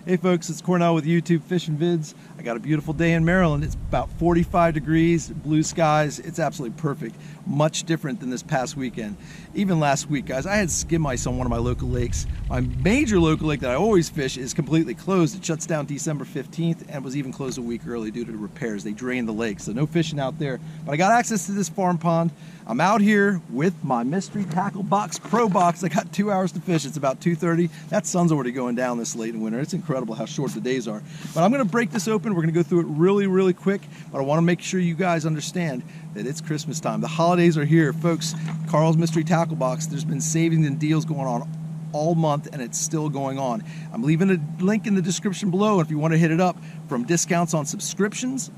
Hey folks, it's Cornell with YouTube Fishing Vids. I got a beautiful day in Maryland. It's about 45 degrees, blue skies. It's absolutely perfect. Much different than this past weekend. Even last week, guys, I had skim ice on one of my local lakes. My major local lake that I always fish is completely closed. It shuts down December 15th and was even closed a week early due to repairs. They drained the lake, so no fishing out there. But I got access to this farm pond. I'm out here with my Mystery Tackle Box Pro Box. I got 2 hours to fish. It's about 2:30. That sun's already going down this late in winter. It's incredible how short the days are. But I'm going to break this open. We're going to go through it really quick. But I want to make sure you guys understand that it's Christmas time. The holidays are here, folks. Carl's Mystery Tackle Box. There's been savings and deals going on all month, and it's still going on. I'm leaving a link in the description below if you want to hit it up, from discounts on subscriptions,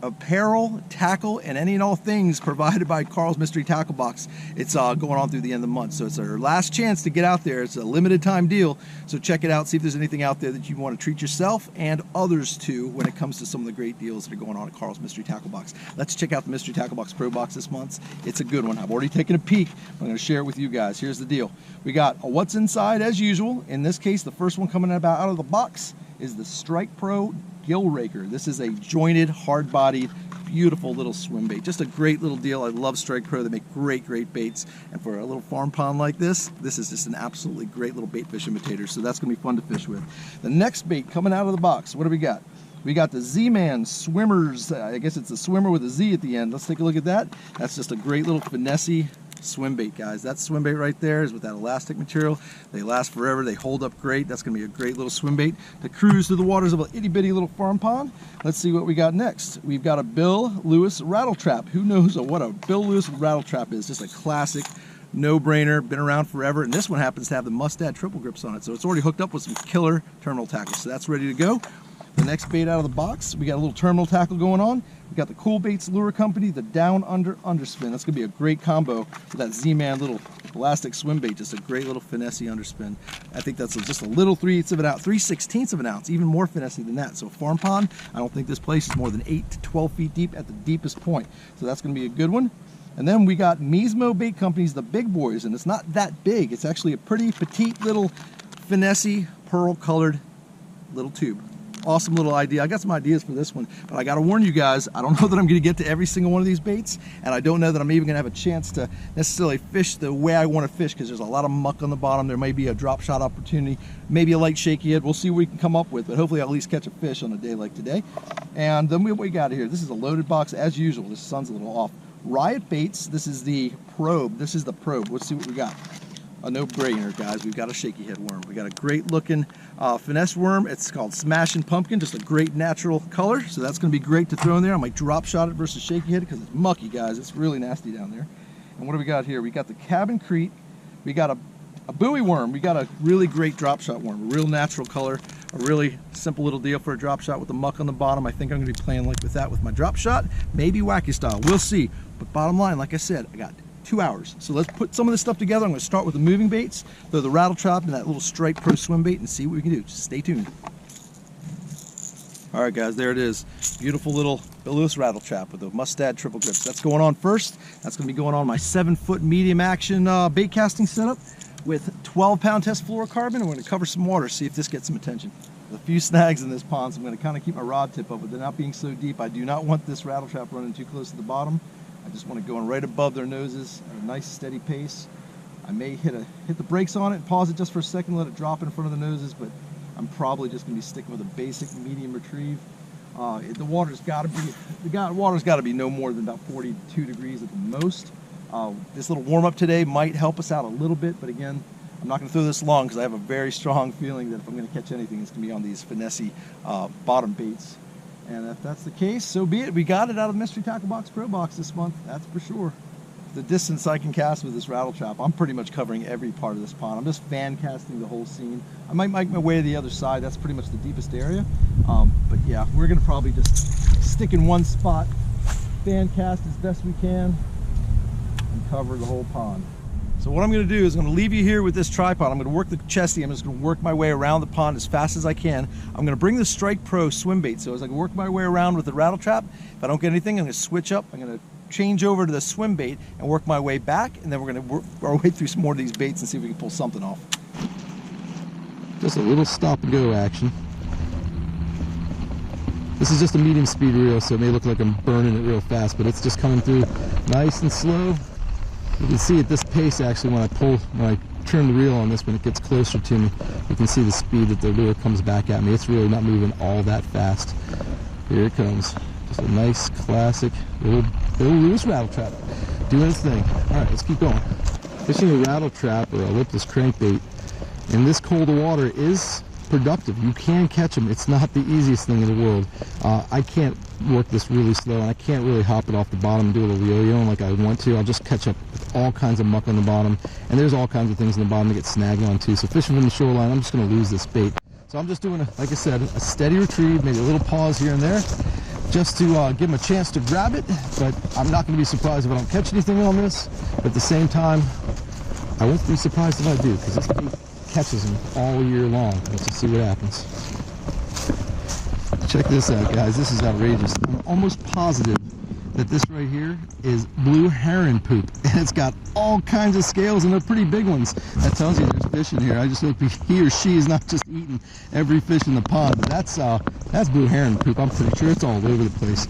apparel, tackle, and any and all things provided by Carl's Mystery Tackle Box. It's going on through the end of the month, so it's our last chance to get out there. It's a limited time deal, so check it out, see if there's anything out there that you want to treat yourself and others to when it comes to some of the great deals that are going on at Carl's Mystery Tackle Box. Let's check out the Mystery Tackle Box Pro Box this month. It's a good one. I've already taken a peek. I'm going to share it with you guys. Here's the deal. We got a what's inside as usual. In this case, the first one coming out of the box is the Strike Pro Gill Raker. This is a jointed, hard-bodied, beautiful little swim bait. Just a great little deal. I love Strike Pro. They make great bait. And for a little farm pond like this is just an absolutely great little bait fish imitator. So that's going to be fun to fish with. The next bait coming out of the box, what do we got? We got the Z-Man Swimmers. I guess it's a swimmer with a Z at the end. Let's take a look at that. That's just a great little finessey swim bait, guys. That swim bait right there is with that elastic material. They last forever. They hold up great. That's going to be a great little swim bait to cruise through the waters of an itty-bitty little farm pond. Let's see what we got next. We've got a Bill Lewis rattle trap. Who knows what a Bill Lewis rattle trap is? Just a classic, no-brainer, been around forever. And this one happens to have the Mustad triple grips on it, so it's already hooked up with some killer terminal tackle. So that's ready to go. The next bait out of the box, we got a little terminal tackle going on. We got the Cool Baits Lure Company, the Down Under Underspin. That's gonna be a great combo with that Z-Man little elastic swim bait. Just a great little finessey underspin. I think that's just a little 3/8 of an ounce, 3/16 of an ounce, even more finessey than that. So farm pond, I don't think this place is more than 8 to 12 feet deep at the deepest point. So that's gonna be a good one. And then we got Mismo Bait Company's the Big Boys, and it's not that big. It's actually a pretty petite little finessey pearl colored little tube. Awesome little idea. I got some ideas for this one, but I got to warn you guys, I don't know that I'm going to get to every single one of these baits, and I don't know that I'm even going to have a chance to necessarily fish the way I want to fish, because there's a lot of muck on the bottom. There may be a drop shot opportunity, maybe a light shaky head. We'll see what we can come up with, but hopefully I'll at least catch a fish on a day like today. And then what we got here, this is a loaded box as usual. This sun's a little off. Riot Baits, this is the probe. This is the probe. Let's see what we got. A no-brainer, guys. We've got a shaky head worm. We got a great looking finesse worm. It's called Smashing Pumpkin, just a great natural color. So that's going to be great to throw in there. I might drop shot it versus shaky head because it's mucky, guys. It's really nasty down there. And what do we got here? We got the Cabin Crete. We got a buoy worm. We got a really great drop shot worm. A real natural color. A really simple little deal for a drop shot with the muck on the bottom. I think I'm going to be playing like with that with my drop shot. Maybe wacky style. We'll see. But bottom line, like I said, I got 2 hours. So let's put some of this stuff together. I'm going to start with the moving baits, throw the rattle trap and that little Strike Pro swim bait, and see what we can do. Just stay tuned. All right, guys, there it is. Beautiful little Bill Lewis rattle trap with the Mustad triple grips. That's going on first. That's going to be going on my 7-foot medium action bait casting setup with 12-pound test fluorocarbon. I'm going to cover some water, see if this gets some attention. There's a few snags in this pond, so I'm going to kind of keep my rod tip up, but they're not being so deep. I do not want this rattle trap running too close to the bottom. I just want it going right above their noses at a nice steady pace. I may hit the brakes on it, pause it just for a second, let it drop in front of the noses, but I'm probably just going to be sticking with a basic medium retrieve. The water's got to be no more than about 42 degrees at the most. This little warm up today might help us out a little bit, but again, I'm not going to throw this long because I have a very strong feeling that if I'm going to catch anything, it's going to be on these finessey bottom baits. And if that's the case, so be it. We got it out of the Mystery Tackle Box Pro Box this month, that's for sure. The distance I can cast with this rattle trap, I'm pretty much covering every part of this pond. I'm just fan casting the whole scene. I might make my way to the other side. That's pretty much the deepest area. But yeah, we're going to probably just stick in one spot, fan cast as best we can, and cover the whole pond. So what I'm going to do is I'm going to leave you here with this tripod. I'm going to work the chesty. I'm just going to work my way around the pond as fast as I can. I'm going to bring the Strike Pro swim bait. So as I work my way around with the rattle trap, if I don't get anything, I'm going to switch up. I'm going to change over to the swim bait and work my way back, and then we're going to work our way through some more of these baits and see if we can pull something off. Just a little stop and go action. This is just a medium speed reel, so it may look like I'm burning it real fast, but it's just coming through nice and slow. You can see at this pace, actually, when I turn the reel on this, when it gets closer to me, you can see the speed that the lure comes back at me. It's really not moving all that fast. Here it comes. Just a nice, classic little loose rattle trap doing its thing. All right, let's keep going. Fishing a rattle trap or a lipless crankbait in this cold of water is productive. You can catch them. It's not the easiest thing in the world. I can't work this really slow, and I can't really hop it off the bottom and do a little yo-yo like I want to. I'll just catch up with all kinds of muck on the bottom, and there's all kinds of things on the bottom to get snagged on too. So fishing from the shoreline, I'm just going to lose this bait. So I'm just doing, like I said, a steady retrieve, maybe a little pause here and there, just to give them a chance to grab it. But I'm not going to be surprised if I don't catch anything on this. But at the same time, I won't be surprised if I do, because this bait catches them all year long. Let's just see what happens. Check this out, guys. This is outrageous. I'm almost positive that this right here is blue heron poop, and it's got all kinds of scales, and they're pretty big ones. That tells you there's fish in here. I just hope he or she is not just eating every fish in the pond. But that's blue heron poop. I'm pretty sure it's all over the place.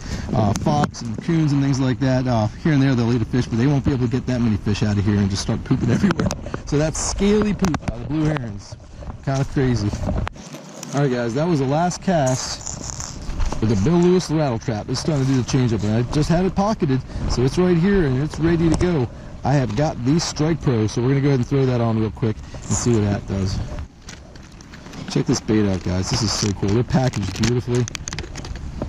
Fox and coons and things like that. Here and there they'll eat a fish, but they won't be able to get that many fish out of here and just start pooping everywhere. So that's scaly poop by the blue herons. Kind of crazy. All right, guys, that was the last cast with the Bill Lewis rattle trap. It's starting to do the change-up, and I just had it pocketed, so it's right here and it's ready to go. I have got the Strike Pro, so we're going to go ahead and throw that on real quick and see what that does. Check this bait out, guys. This is so cool. They're packaged beautifully.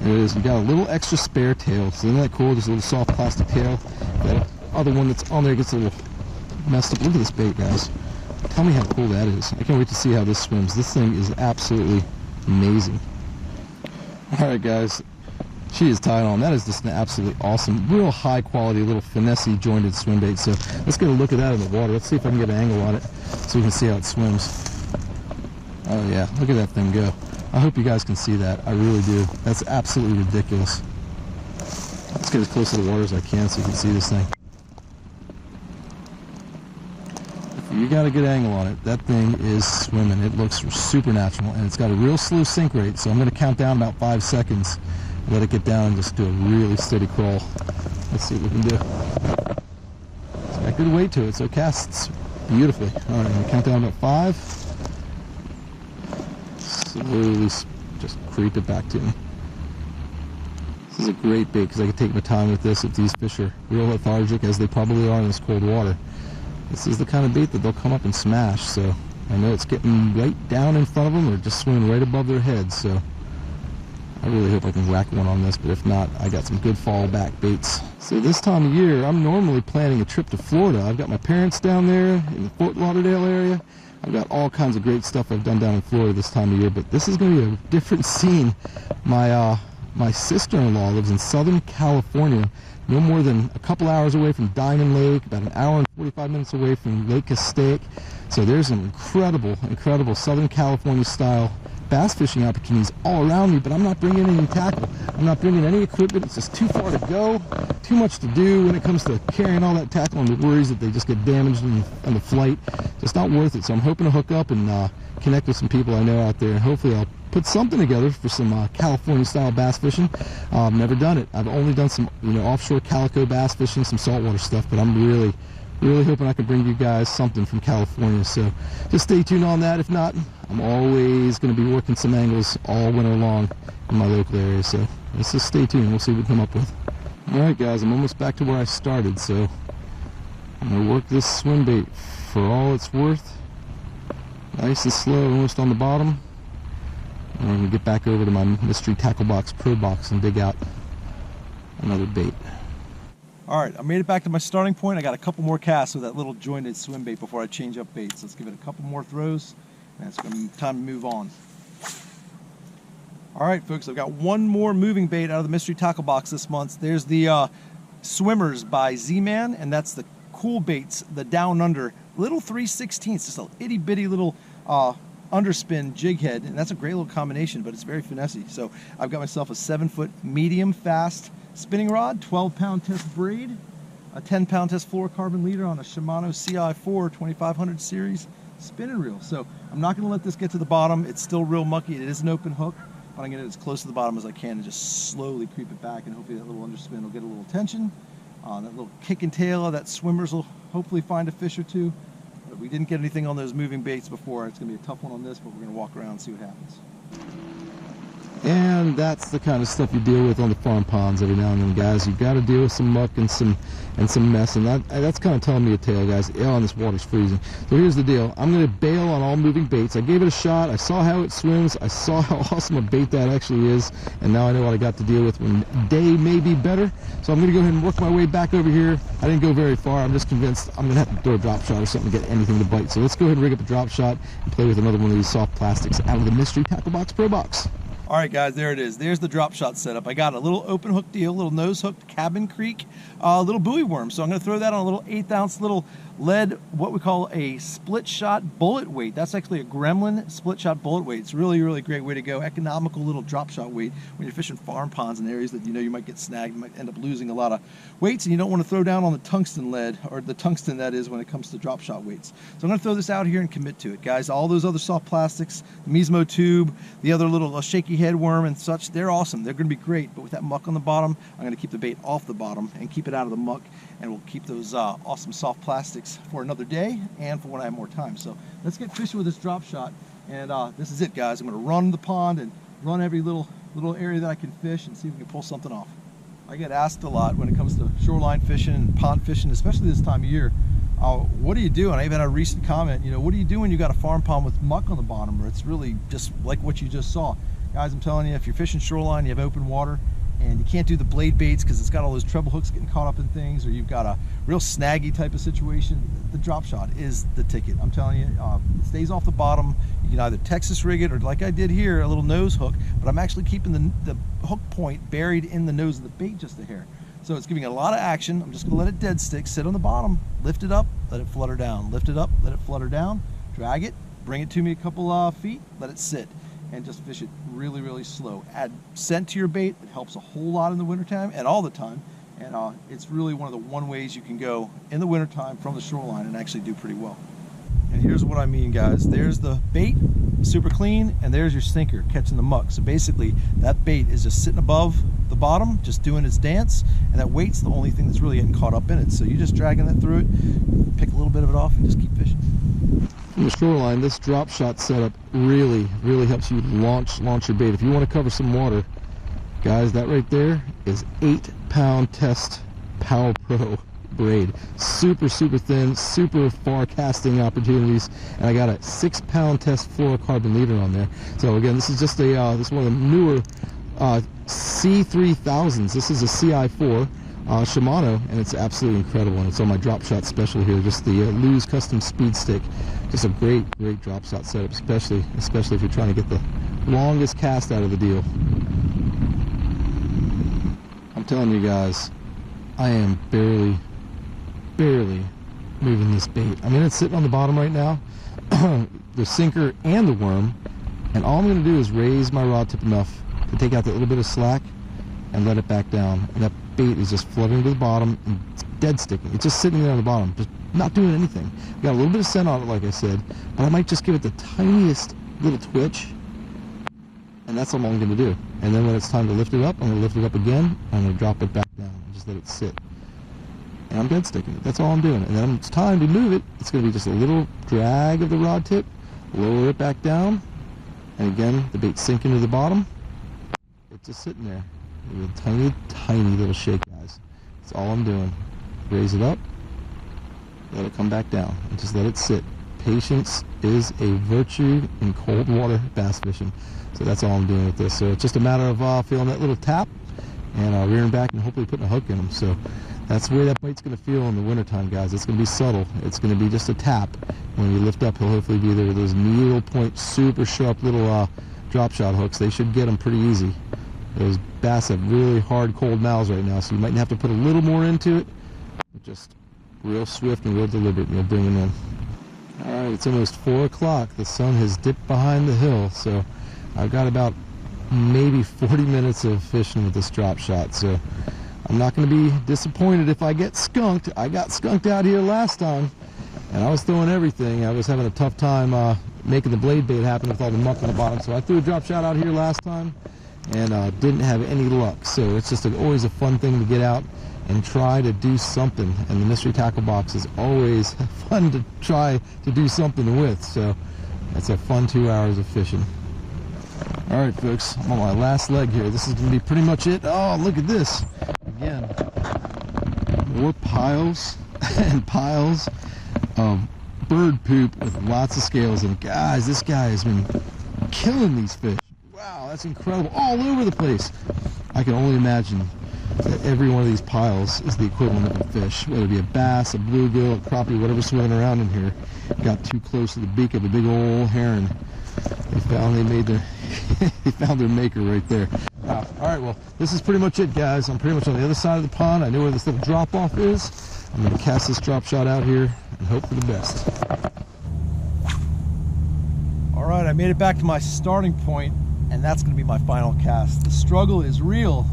There it is. We got a little extra spare tail. So isn't that cool? Just a little soft plastic tail. That other one that's on there gets a little messed up. Look at this bait, guys. Tell me how cool that is. I can't wait to see how this swims. This thing is absolutely amazing. Alright, guys, she is tied on. That is just an absolutely awesome, real high quality, little finessey jointed swim bait. So let's get a look at that in the water. Let's see if I can get an angle on it so we can see how it swims. Oh yeah, look at that thing go. I hope you guys can see that. I really do. That's absolutely ridiculous. Let's get as close to the water as I can so you can see this thing. You got a good angle on it. That thing is swimming. It looks supernatural, and it's got a real slow sink rate, so I'm going to count down about 5 seconds, let it get down, and just do a really steady crawl. Let's see what we can do. It's got good weight to it, so it casts beautifully. All right, I'm going to count down about 5. Slowly just creep it back to me. This is a great bait because I can take my time with this if these fish are real lethargic, as they probably are in this cold water. This is the kind of bait that they'll come up and smash, so I know it's getting right down in front of them or just swimming right above their heads, so I really hope I can whack one on this, but if not, I got some good fallback baits. So this time of year, I'm normally planning a trip to Florida. I've got my parents down there in the Fort Lauderdale area. I've got all kinds of great stuff I've done down in Florida this time of year, but this is going to be a different scene. My sister-in-law lives in Southern California, no more than a couple hours away from Diamond Lake, about an hour and 45 minutes away from Lake Castaic. So there's some incredible Southern California style bass fishing opportunities all around me, but I'm not bringing any tackle. I'm not bringing any equipment. It's just too far to go, too much to do when it comes to carrying all that tackle, and the worries that they just get damaged on the flight. Just not worth it. So I'm hoping to hook up and connect with some people I know out there, and hopefully I'll put something together for some California style bass fishing. I've never done it. I've only done some offshore calico bass fishing, some saltwater stuff, but I'm really hoping I can bring you guys something from California. So just stay tuned on that. If not, I'm always going to be working some angles all winter long in my local area. So let's just stay tuned. We'll see what we come up with. All right, guys, I'm almost back to where I started. So I'm going to work this swim bait for all it's worth. Nice and slow, almost on the bottom. And I'm going to get back over to my Mystery Tackle Box Pro Box and dig out another bait. All right, I made it back to my starting point. I got a couple more casts with that little jointed swim bait before I change up baits. Let's give it a couple more throws, and it's going to be time to move on. All right, folks, I've got one more moving bait out of the Mystery Tackle Box this month. There's the Swimmers by Z-Man, and that's the Cool Baits, the Down Under little 3/16, just a itty bitty little underspin jig head, and that's a great little combination, but it's very finessey. So I've got myself a 7-foot medium fast spinning rod, 12-pound test braid, a 10-pound test fluorocarbon leader on a Shimano CI4 2500 series spinning reel. So I'm not going to let this get to the bottom. It's still real mucky. It is an open hook. but I'm going to get as close to the bottom as I can and just slowly creep it back, and hopefully that little underspin will get a little tension. That little kick and tail of that swimmers will hopefully find a fish or two. But we didn't get anything on those moving baits before. It's going to be a tough one on this, but we're going to walk around and see what happens. And that's the kind of stuff you deal with on the farm ponds every now and then, guys. You've got to deal with some muck and some mess, and that's kind of telling me a tale, guys. Oh, and this water's freezing. So here's the deal. I'm going to bail on all moving baits. I gave it a shot. I saw how it swims. I saw how awesome a bait that actually is, and now I know what I got to deal with when day may be better. So I'm going to go ahead and work my way back over here. I didn't go very far. I'm just convinced I'm going to have to throw a drop shot or something to get anything to bite. So let's go ahead and rig up a drop shot and play with another one of these soft plastics out of the Mystery Tackle Box Pro Box. All right, guys, there it is. There's the drop shot setup. I got a little open hook deal, little nose hooked Cabin Creek, little buoy worm. So I'm going to throw that on a little 1/8 ounce little lead, what we call a split shot bullet weight. That's actually a Gremlin split shot bullet weight. It's really, really great way to go. Economical little drop shot weight when you're fishing farm ponds in areas that you know you might get snagged, you might end up losing a lot of weights, and you don't want to throw down on the tungsten lead, or the tungsten that is when it comes to drop shot weights. So I'm going to throw this out here and commit to it, guys. All those other soft plastics, the Mismo tube, the other little shaky head worm and such, they're awesome. They're going to be great, but with that muck on the bottom, I'm going to keep the bait off the bottom and keep it out of the muck, and we'll keep those awesome soft plastics for another day and for when I have more time. So let's get fishing with this drop shot, and this is it, guys. I'm going to run the pond and run every little area that I can fish and see if we can pull something off. I get asked a lot when it comes to shoreline fishing and pond fishing, especially this time of year. What do you do? And I even had a recent comment, what do you do when you got a farm pond with muck on the bottom, or it's really just like what you just saw? Guys, I'm telling you, if you're fishing shoreline, you have open water, and you can't do the blade baits because it's got all those treble hooks getting caught up in things, or you've got a real snaggy type of situation, the drop shot is the ticket. I'm telling you, it stays off the bottom. You can either Texas rig it, or like I did here, a little nose hook, but I'm actually keeping the hook point buried in the nose of the bait just a hair. So it's giving it a lot of action. I'm just gonna let it dead stick, sit on the bottom, lift it up, let it flutter down, lift it up, let it flutter down, drag it, bring it to me a couple feet, let it sit, and just fish it really, really slow. Add scent to your bait. It helps a whole lot in the wintertime and all the time. And it's really one of the ways you can go in the wintertime from the shoreline and actually do pretty well. And here's what I mean, guys. There's the bait, super clean, and there's your sinker catching the muck. So basically, that bait is just sitting above the bottom, just doing its dance, and that weight's the only thing that's really getting caught up in it. So you're just dragging that through it, pick a little bit of it off, and just keep fishing. From the shoreline, this drop shot setup really, really helps you launch your bait. If you want to cover some water, guys, that right there is 8-pound test Power Pro braid. Super, super thin, super far casting opportunities, and I got a 6-pound test fluorocarbon leader on there. So again, this is just a this is one of the newer C3000s. This is a CI4 Shimano, and it's absolutely incredible. And it's on my drop shot special here, just the Lew's custom speed stick. Just a great drop shot setup, especially if you're trying to get the longest cast out of the deal. I'm telling you guys, I am barely moving this bait. I mean, it's sitting on the bottom right now, the sinker and the worm, and all I'm going to do is raise my rod tip enough to take out that little bit of slack and let it back down. And that bait is just fluttering to the bottom and it's dead sticking. It's just sitting there on the bottom, just not doing anything. Got a little bit of scent on it, like I said, but I might just give it the tiniest little twitch, and that's all I'm going to do. And then when it's time to lift it up, I'm going to lift it up again, I'm going to drop it back down and just let it sit. And I'm dead sticking it. That's all I'm doing. And then when it's time to move it, it's going to be just a little drag of the rod tip, lower it back down, and again, the bait sink into the bottom. It's just sitting there with a tiny little shake, guys. That's all I'm doing. Raise it up, let it come back down, and just let it sit. Patience is a virtue in cold water bass fishing. So that's all I'm doing with this. So it's just a matter of feeling that little tap and rearing back and hopefully putting a hook in them. So that's the way that bait's going to feel in the wintertime, guys. It's going to be subtle. It's going to be just a tap. When you lift up, he'll hopefully be there with those needle point, super sharp little drop shot hooks. They should get them pretty easy. Those bass have really hard, cold mouths right now, so you might have to put a little more into it. But just real swift and real deliberate, and you'll bring them in. All right, it's almost 4 o'clock. The sun has dipped behind the hill, so I've got about maybe 40 minutes of fishing with this drop shot. So I'm not going to be disappointed if I get skunked. I got skunked out here last time, and I was throwing everything. I was having a tough time making the blade bait happen with all the muck on the bottom. So I threw a drop shot out here last time and didn't have any luck. So it's just always a fun thing to get out and try to do something. And the mystery tackle box is always fun to try to do something with. So that's a fun 2 hours of fishing. All right, folks, I'm on my last leg here. This is going to be pretty much it. Oh, look at this. Again, more piles and piles of bird poop with lots of scales. And guys, this guy has been killing these fish. Wow, that's incredible. All over the place. I can only imagine that every one of these piles is the equivalent of a fish, whether it be a bass, a bluegill, a crappie, whatever's swimming around in here. Got too close to the beak of a big old heron. They found they found their maker right there. Wow. All right, well, this is pretty much it, guys. I'm pretty much on the other side of the pond. I know where this little drop-off is. I'm going to cast this drop shot out here and hope for the best. All right, I made it back to my starting point, and that's going to be my final cast. The struggle is real.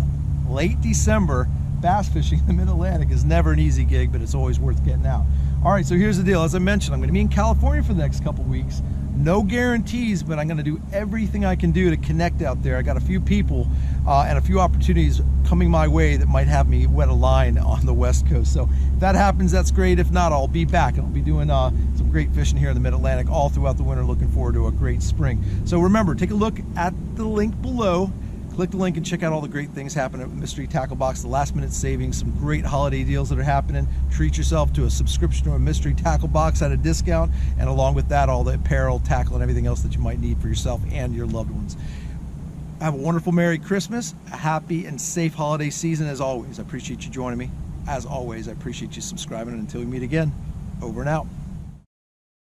Late December, bass fishing in the Mid-Atlantic is never an easy gig, but it's always worth getting out. All right, so here's the deal. As I mentioned, I'm going to be in California for the next couple weeks. No guarantees, but I'm going to do everything I can do to connect out there. I got a few people and a few opportunities coming my way that might have me wet a line on the West Coast. So if that happens, that's great. If not, I'll be back and I'll be doing some great fishing here in the Mid-Atlantic all throughout the winter. Looking forward to a great spring. So remember, take a look at the link below. Click the link and check out all the great things happening at Mystery Tackle Box, the last minute savings, some great holiday deals that are happening. Treat yourself to a subscription to a Mystery Tackle Box at a discount, and along with that, all the apparel, tackle, and everything else that you might need for yourself and your loved ones. Have a wonderful Merry Christmas, a happy and safe holiday season as always. I appreciate you joining me. As always, I appreciate you subscribing, and until we meet again, over and out.